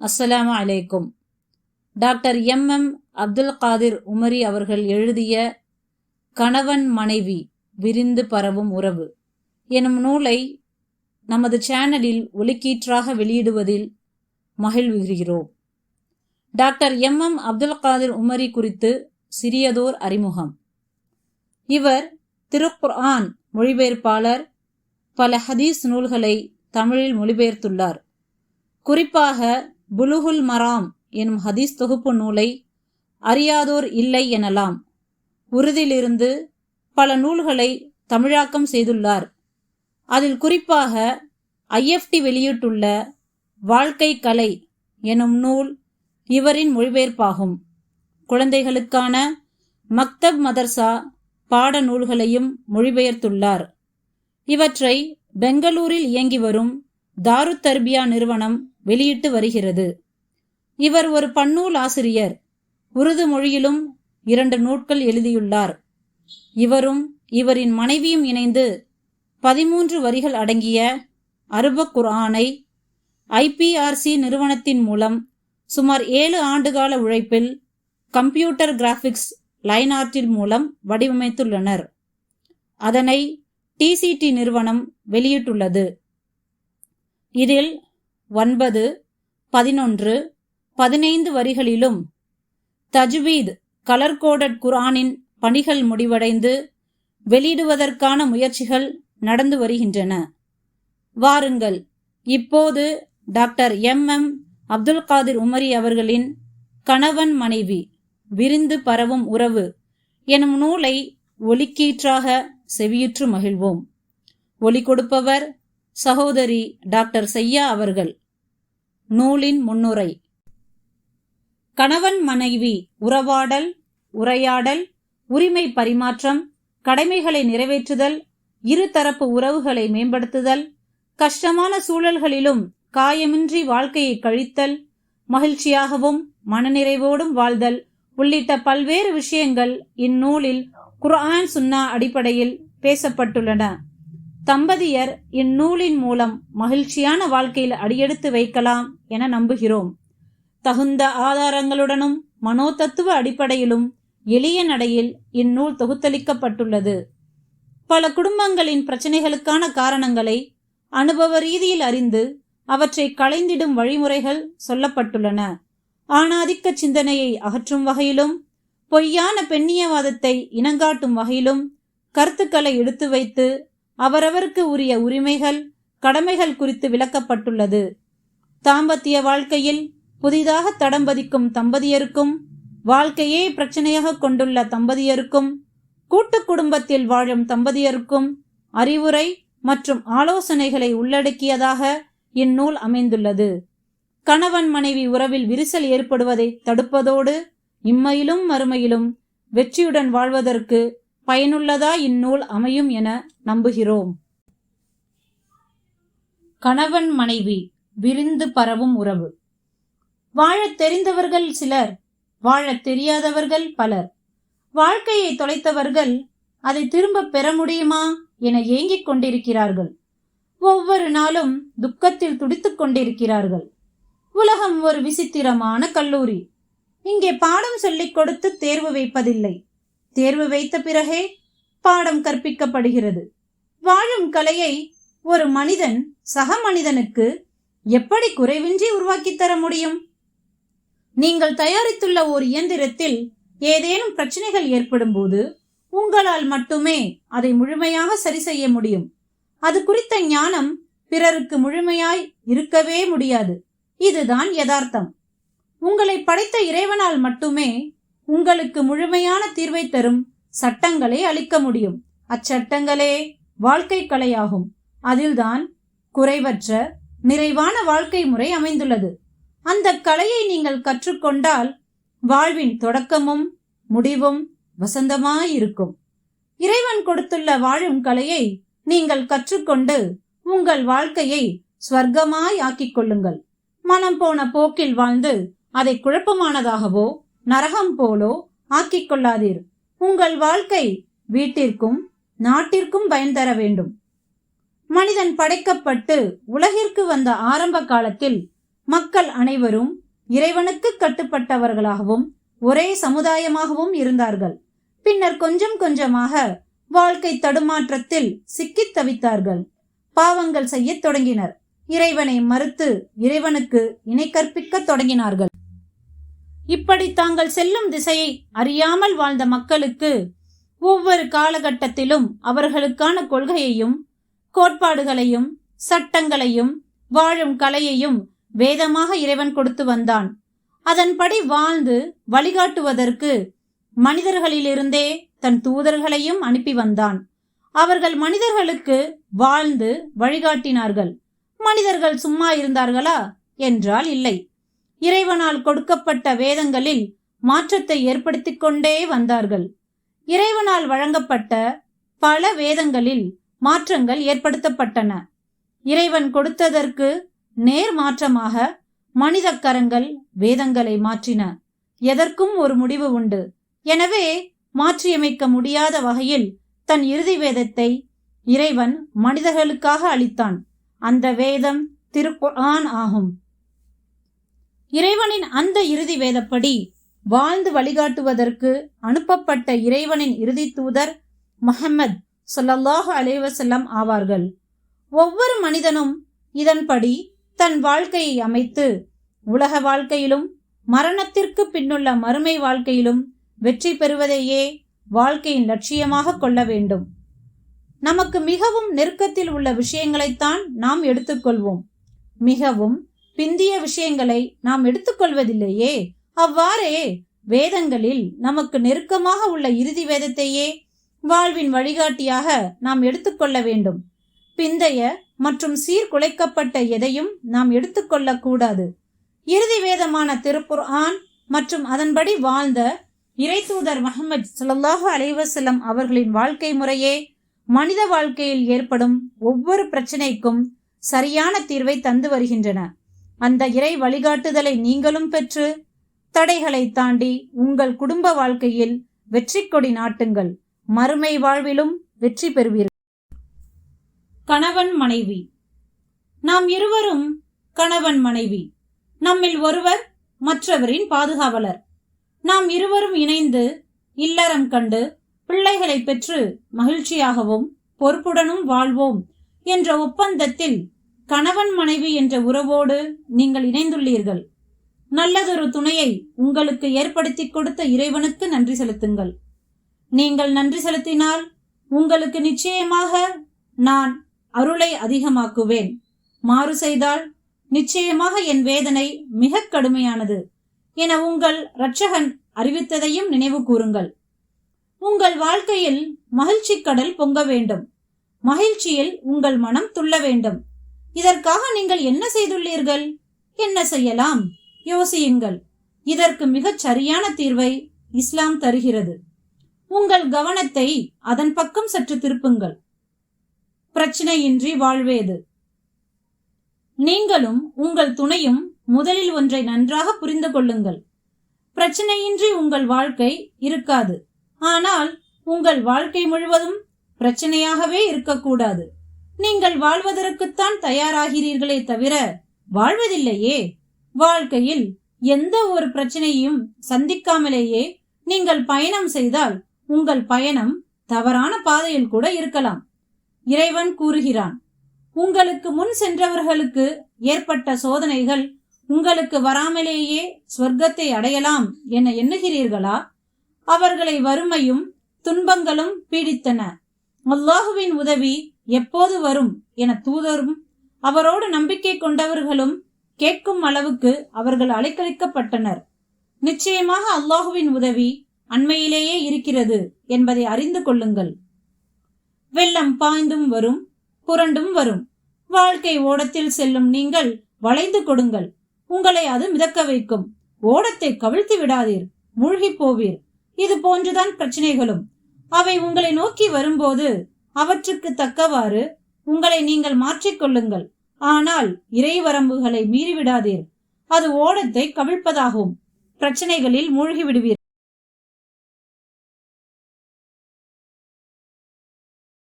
அஸ்ஸலாமு அலைக்கும். Doctor M Abdul Qadir Umari அவர்கள் எழுதிய கணவன் மனைவி விரிந்து பரவும் உறவு எனும் நூலை நமது சேனலில் ஒலிக்கீற்றாக வெளியிடுவதில் மகிழ்வுகிறோம். டாக்டர் எம் அப்துல் காதிர் உமரி குறித்து சிறியதோர் அறிமுகம். இவர் திருக்குர்ஆன் மொழிபெயர்ப்பாளர். பல ஹதீஸ் நூல்களை தமிழில் மொழிபெயர்த்துள்ளார். குறிப்பாக புலுகுல் மராம் எனும் ஹதீஸ் தொகுப்பு நூலை அறியாதோர் இல்லை எனலாம். உருதிலிருந்து பல நூல்களை தமிழாக்கம் செய்துள்ளார். அதில் குறிப்பாக IFT வெளியிட்டுள்ள வாழ்க்கை கலை எனும் நூல் இவரின் மொழிபெயர்ப்பாகும். குழந்தைகளுக்கான மக்தப் மதர்சா பாட நூல்களையும் மொழிபெயர்த்துள்ளார். இவற்றை பெங்களூரில் இயங்கி வரும் தாருத் தர்பியா நிறுவனம் வெளியிட்டு வருகிறது. இவர் ஒரு பன்னூல் ஆசிரியர். உருது மொழியிலும் 2 நூல்கள் எழுதியுள்ளார். இவரும் இவரின் மனைவியும் இணைந்து 13 வரிகள் அடங்கிய அரபுக் குர்ஆனை IPRC நிறுவனத்தின் மூலம் சுமார் 7 ஆண்டுகால உழைப்பில் கம்ப்யூட்டர் கிராபிக்ஸ் லைன் ஆர்ட்டில் மூலம் வடிவமைத்துள்ளனர். அதனை TCT நிறுவனம் வெளியிட்டுள்ளது. இதில் 9, 11, 15 வரிகளிலும் தஜ்வீத் கலர் கோடட் குர்ஆனின் பணிகள் முடிவடைந்து வெளியிடுவதற்கான முயற்சிகள் நடந்து வருகின்றன. வாருங்கள், இப்போது டாக்டர் எம் அப்துல் காதிர் உமரி அவர்களின் கணவன் மனைவி விரிந்து பரவும் உறவு எனும் நூலை ஒலிக்கீற்றாக செவியுற்று மகிழ்வோம். ஒலி கொடுப்பவர் சகோதரி டாக்டர் சையா அவர்கள். நூலின் முன்னுரை. கணவன் மனைவி உறவாடல், உரையாடல், உரிமை பரிமாற்றம், கடமைகளை நிறைவேற்றுதல், இருதரப்பு உறவுகளை மேம்படுத்துதல், கஷ்டமான சூழல்களிலும் காயமின்றி வாழ்க்கையை கழித்தல், மகிழ்ச்சியாகவும் மனநிறைவோடும் வாழ்தல் உள்ளிட்ட பல்வேறு விஷயங்கள் இந்நூலில் குர்ஆன் சுன்னா அடிப்படையில் பேசப்பட்டுள்ளன. தம்பதியர் இந்நூலின் மூலம் மகிழ்ச்சியான வாழ்க்கையில் அடியெடுத்து வைக்கலாம் என நம்புகிறோம். தகுந்த ஆதாரங்களுடனும் மனோதத்துவ அடிப்படையிலும் எளிய நடையில் இந்நூல் தொகுத்தளிக்கப்பட்டுள்ளது. பல குடும்பங்களின் பிரச்சனைகளுக்கான காரணங்களை அனுபவ ரீதியில் அறிந்து அவற்றை களைந்திடும் வழிமுறைகள் சொல்லப்பட்டுள்ளன. ஆணாதிக்க சிந்தனையை அகற்றும் வகையிலும் பொய்யான பெண்ணியவாதத்தை இனங்காட்டும் வகையிலும் கருத்துக்களை எடுத்து வைத்து அவரவருக்கு உரிய உரிமைகள், கடமைகள் குறித்து விளக்கப்பட்டுள்ளது. தாம்பத்திய வாழ்க்கையில் புதிதாக தடம்பதிக்கும் தம்பதியருக்கும், வாழ்க்கையே பிரச்சனையாக கொண்டுள்ள தம்பதியருக்கும், கூட்டு குடும்பத்தில் வாழும் தம்பதியருக்கும் அறிவுரை மற்றும் ஆலோசனைகளை உள்ளடக்கியதாக இந்நூல் அமைந்துள்ளது. கணவன் மனைவி உறவில் விரிசல் ஏற்படுவதை தடுப்பதோடு இம்மையிலும் மறுமையிலும் வெற்றியுடன் வாழ்வதற்கு பயனுள்ளதா இந்நூல் அமையும் என நம்புகிறோம். கணவன் மனைவி விரிந்து பரவும் உறவு. வாழத் தெரிந்தவர்கள் சிலர், வாழத் தெரியாதவர்கள் பலர். வாழ்க்கையை தொலைத்தவர்கள் அதை திரும்ப பெற முடியுமா என ஏங்கிக் கொண்டிருக்கிறார்கள். ஒவ்வொரு நாளும் துக்கத்தில் துடித்துக் கொண்டிருக்கிறார்கள். உலகம் ஒரு விசித்திரமான கல்லூரி. இங்கே பாடம் சொல்லிக் கொடுத்து தேர்வு வைப்பதில்லை. தேர்வு வைத்த பிறகே பாடம் கற்பிக்கப்படுகிறது. வாழும் கலையை ஒரு மனிதன் சக மனிதனுக்கு எப்படி குறைவின்றி உருவாக்கி தர முடியும்? நீங்கள் தயாரித்துள்ள ஒரு இயந்திரத்தில் ஏதேனும் பிரச்சனைகள் ஏற்படும் போது உங்களால் மட்டுமே அதை முழுமையாக சரி செய்ய முடியும். அது குறித்த ஞானம் பிறருக்கு முழுமையாய் இருக்கவே முடியாது. இதுதான் யதார்த்தம். உங்களை படைத்த இறைவனால் மட்டுமே உங்களுக்கு முழுமையான தீர்வை தரும் சட்டங்களை அளிக்க முடியும். அச்சட்டங்களே வாழ்க்கை கலையாகும். அதில்தான் குறைவற்ற நிறைவான வாழ்க்கை முறை அமைந்துள்ளது. அந்த கலையை நீங்கள் கற்றுக்கொண்டால் வாழ்வின் தொடக்கமும் முடிவும் வசந்தமாயிருக்கும். இறைவன் கொடுத்துள்ள வாழும் கலையை நீங்கள் கற்றுக்கொண்டு உங்கள் வாழ்க்கையை ஸ்வர்க்கமாய் ஆக்கிக் கொள்ளுங்கள். மனம் போன போக்கில் வாழ்ந்து அதை குழப்பமானதாகவோ நரகம் போலோ ஆக்கிக் கொள்ளாதீர். உங்கள் வாழ்க்கை வீட்டிற்கும் நாட்டிற்கும் பயன் தர வேண்டும். மனிதன் படைக்கப்பட்டு உலகிற்கு வந்த ஆரம்ப காலத்தில் மக்கள் அனைவரும் இறைவனுக்கு கட்டுப்பட்டவர்களாகவும் ஒரே சமுதாயமாகவும் இருந்தார்கள். பின்னர் கொஞ்சம் கொஞ்சமாக வாழ்க்கை தடுமாற்றத்தில் சிக்கித் தவித்தார்கள். பாவங்கள் செய்யத் தொடங்கினர். இறைவனை மறுத்து இறைவனுக்கு இணை கற்பிக்கத் தொடங்கினார்கள். இப்படி தாங்கள் செல்லும் திசையை அறியாமல் வாழ்ந்த மக்களுக்கு ஒவ்வொரு காலகட்டத்திலும் அவர்களுக்கான கொள்கையையும் கோட்பாடுகளையும் சட்டங்களையும் வாழும் கலையையும் வேதமாக இறைவன் கொடுத்து வந்தான். அதன்படி வாழ்ந்து வழிகாட்டுவதற்கு மனிதர்களிலிருந்தே தன் தூதர்களையும் அனுப்பி வந்தான். அவர்கள் மனிதர்களுக்கு வாழ்ந்து வழிகாட்டினார்கள். மனிதர்கள் சும்மா இருந்தார்களா என்றால் இல்லை. இறைவனால் கொடுக்கப்பட்ட வேதங்களில் மாற்றத்தை ஏற்படுத்திக் கொண்டே வந்தார்கள். இறைவனால் வழங்கப்பட்ட பல வேதங்களில் மாற்றங்கள் ஏற்படுத்தப்பட்டன. இறைவன் கொடுத்ததற்கு நேர் மாற்றமாக மனித கரங்கள் வேதங்களை மாற்றின. எதற்கும் ஒரு முடிவு உண்டு. எனவே மாற்றியமைக்க முடியாத வகையில் தன் இறுதி வேதத்தை இறைவன் மனிதர்களுக்காக அளித்தான். அந்த வேதம் திருக்குர்ஆன் ஆகும். இறைவனின் அந்த இறுதி வேதப்படி வாழ்ந்து வழிகாட்டுவதற்கு அனுப்பப்பட்ட இறைவனின் இறுதி தூதர் முஹம்மது ஸல்லல்லாஹு அலைஹி வஸல்லம் ஆவார்கள். ஒவ்வொரு மனிதனும் இதன்படி தன் வாழ்க்கையை அமைத்து உலக வாழ்க்கையிலும் மரணத்திற்கு பின்னுள்ள மறுமை வாழ்க்கையிலும் வெற்றி பெறுவதையே வாழ்க்கையின் லட்சியமாக கொள்ள வேண்டும். நமக்கு மிகவும் நெருக்கத்தில் உள்ள விஷயங்களைத்தான் நாம் எடுத்துக்கொள்வோம். மிகவும் பிந்திய விஷயங்களை நாம் எடுத்துக்கொள்வதில்லையே. அவ்வாறே வேதங்களில் நமக்கு நெருக்கமாக உள்ள இறுதி வேதத்தையே வாழ்வின் வழிகாட்டியாக நாம் எடுத்துக்கொள்ள வேண்டும். பிந்தைய மற்றும் சீர்குலைக்கப்பட்ட எதையும் நாம் எடுத்துக்கொள்ளக் கூடாது. இறுதி வேதமான திருக்குர்ஆன் மற்றும் அதன்படி வாழ்ந்த இறைத்தூதர் முஹம்மது ஸல்லல்லாஹு அலைஹி வஸல்லம் அவர்களின் வாழ்க்கை முறையே மனித வாழ்க்கையில் ஏற்படும் ஒவ்வொரு பிரச்சனைக்கும் சரியான தீர்வை தந்து வருகின்றன. அந்த இறை வழிகாட்டுதலை நீங்களும் பெற்று தடைகளை தாண்டி உங்கள் குடும்ப வாழ்க்கையில் வெற்றி கொடி நாட்டுங்கள். மறுமை வாழ்விலும் வெற்றி பெறுவீர்கள். கணவன் மனைவி. நாம் இருவரும் கணவன் மனைவி. நம்மில் ஒருவர் மற்றவரின் பாதுகாவலர். நாம் இருவரும் இணைந்து இல்லறம் கண்டு பிள்ளைகளை பெற்று மகிழ்ச்சியாகவும் பொறுப்புடனும் வாழ்வோம் என்ற ஒப்பந்தத்தில் கணவன் மனைவி என்ற உறவோடு நீங்கள் இணைந்துள்ளீர்கள். நல்லதொரு துணையை உங்களுக்கு ஏற்படுத்தி கொடுத்த இறைவனுக்கு நன்றி செலுத்துங்கள். நீங்கள் நன்றி செலுத்தினால் உங்களுக்கு நிச்சயமாக நான் அருளை அதிகமாக்குவேன். மாறு செய்தால் நிச்சயமாக என் வேதனை மிக கடுமையானது என உங்கள் இரட்சகன் அறிவித்ததையும் நினைவு கூறுங்கள். உங்கள் வாழ்க்கையில் மகிழ்ச்சி கடல் பொங்க வேண்டும். மகிழ்ச்சியில் உங்கள் மனம் துள்ள வேண்டும். இதற்காக நீங்கள் என்ன செய்துள்ளீர்கள்? என்ன செய்யலாம்? யோசியுங்கள். இதற்கு மிகச் சரியான தீர்வை இஸ்லாம் தருகிறது. உங்கள் கவனத்தை அதன் பக்கம் சற்று திருப்புங்கள். பிரச்சனையின்றி வாழ்வேது. நீங்களும் உங்கள் துணையும் முதலில் ஒன்றை நன்றாக புரிந்து கொள்ளுங்கள். பிரச்சனையின்றி உங்கள் வாழ்க்கை இருக்காது. ஆனால் உங்கள் வாழ்க்கை முழுவதும் பிரச்சனையாகவே இருக்கக்கூடாது. நீங்கள் வாழ்வதற்குத்தான் தயாராகிறீர்களே தவிர வாழ்வதில்லையே. வாழ்க்கையில் எந்த ஒரு பிரச்சனையும் சந்திக்காமலேயே நீங்கள் பயணம் செய்தால் உங்கள் பயணம் தவறான பாதையில் கூட இருக்கலாம். இறைவன் கூறுகிறான், உங்களுக்கு முன் சென்றவர்களுக்கு ஏற்பட்ட சோதனைகள் உங்களுக்கு வராமலேயே சொர்க்கத்தை அடையலாம் என எண்ணுகிறீர்களா? அவர்களை வறுமையும் துன்பங்களும் பீடித்தன. அல்லாஹுவின் உதவி எப்போது வரும் என தூதரும் அவரோடு நம்பிக்கை கொண்டவர்களும் கேட்கும் அளவுக்கு அவர்கள் அலைக்கழிக்கப்பட்டனர். நிச்சயமாக அல்லாஹுவின் உதவி அண்மையிலேயே இருக்கிறது என்பதை அறிந்து கொள்ளுங்கள். வெள்ளம் பாய்ந்தும் வரும், புரண்டும் வரும். வாழ்க்கை ஓடத்தில் செல்லும் நீங்கள் வளைந்து கொடுங்கள். உங்களை அது மிதக்க வைக்கும். ஓடத்தை கவிழ்த்து விடாதீர், மூழ்கி போவீர். இது போன்றுதான் பிரச்சனைகளும். அவை உங்களை நோக்கி வரும்போது அவற்றுக்கு தக்கவாறு உங்களை நீங்கள் மாற்றிக்கொள்ளுங்கள். ஆனால் இறை வரம்புகளை மீறிவிடாதீர். அது ஓடத்தை கவிழ்ப்பதாகும். பிரச்சனைகளில் மூழ்கி விடுவீர்.